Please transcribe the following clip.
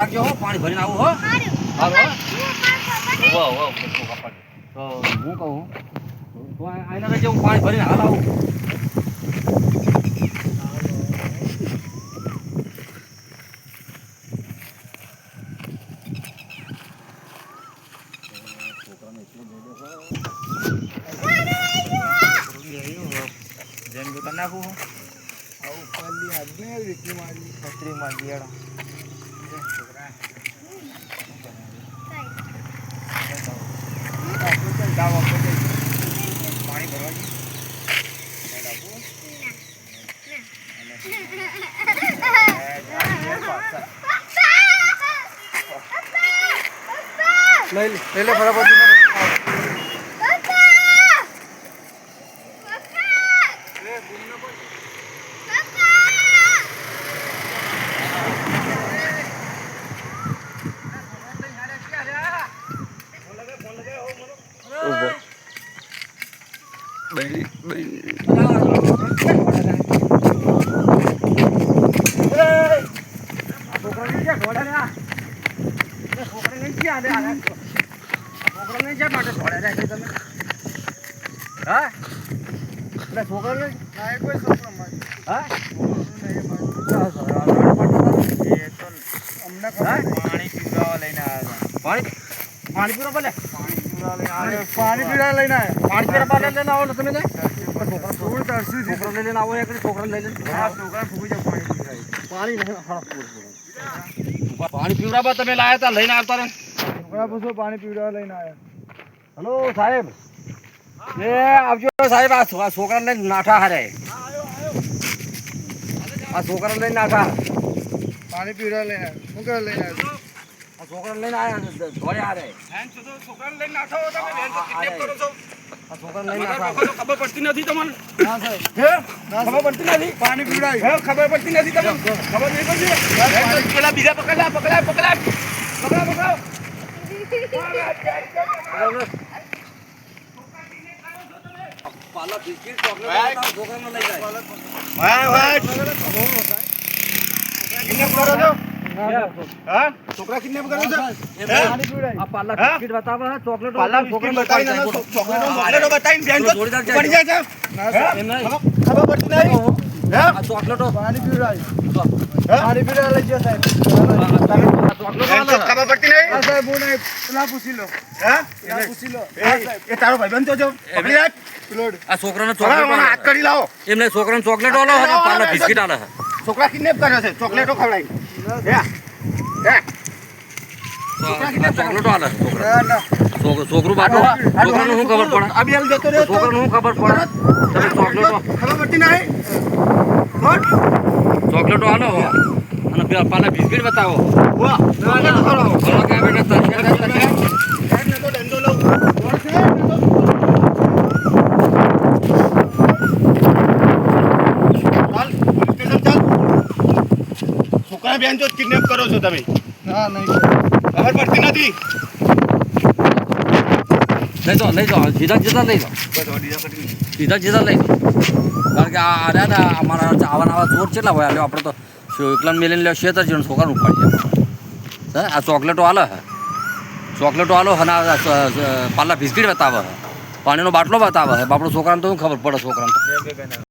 રાખજો હો, પાણી ભરીને આવું હો. હારું હો. તો હું કહું તો આના રહેજે, હું પાણી ભરીને હાલ આવું. જેમ દુકાન નાખું હું આવું પાલી આજને વિકી મારી પત્રી મારી યાર છોકરા પાણી ભરવા લઈ લે ફટાફટ પાણી પીવા બોલે પાણી પીવા લઈને આવો ને તમે છોકરા લઈને આવો એક છોકરા લઈ લે પાણી પીવડાવવા તમે લાયા હતા લઈને આવતા ને છોકરા પૂછો પાણી પીવડાવવા લઈને આવ્યા. હલો સાહેબ એ આવજો સાહેબ. આ છોકરા લઈને નાઠા હારે આ છોકરા લઈને નાઠા પાણી પીવડાવવા લઈને શું કરવા લઈને આવ્યા? છોકરા લઈને આવ્યા ધોળે હારે છોકરા લઈને નાઠો તમે કિડનેપ કરો છો. આ છોકરા લઈને નાઠા ખબર પડતી નથી તમને? ના સાહેબ ખબર પડતી નથી. પાણી પીવડાવી ખબર પડતી નથી તમને? ખબર નહીં પડતી. પેલા બીજા પકડલા પાલા બિસ્કિટ ચોકલેટ છોકરાને લઈ જાય. કિડનેપ કરો છો? છોકરા કિડનેપ કરો છો? આ પાલા બિસ્કિટ બતાવે ચોકલેટ ચોકલેટો બતાવીને પડી જાય છે. ખબર પડતી નહીં. આ ચોકલેટો પાણી પીવડાવી પાણી પીવડાવી લઈ ગયો સાહેબ. ખબર પડતી નહીં સાહેબ. હું નહીં પેલા પૂછી લો. પૂછી લો એ તારો ભાઈબંધ તો જો પકડી રાખ. આ છોકરાને ચોકલેટ હાથ કરી લાવો. એમને છોકરાને ચોકલેટ આલો અને પાલા બિસ્કિટ આલે. છોકરા કિડનેપ કર્યો છે. ચોકલેટો ખવડાવી ચોકલેટો આલે. છોકરું બાટો છોકરાનું શું ખબર પડે? છોકરાનું શું ખબર પડે? તમે ચોકલેટો ખબર પડતી નહીં. ચોકલેટો આલો અને પાલા બિસ્કિટ બતાવો. છોકરા બેન તો કિડનેપ કરો છો તમે? હા નહીં ખબર પડતી નથી. લઈ જાઓ સીધા લઈ જાઓ સીધા લઈ જાઓ. કારણ કે આ રહ્યા ને અમારા આવા ચોર કેટલા હોય આપણે તો એકલા મેલીને લે શેતર છે છોકરાને ઉપાડીએ. આ ચોકલેટો આલે અને પાલા બિસ્કિટ બતાવે પાણીનો બાટલો બતાવે. આપણો છોકરાને તો શું ખબર પડે? છોકરાને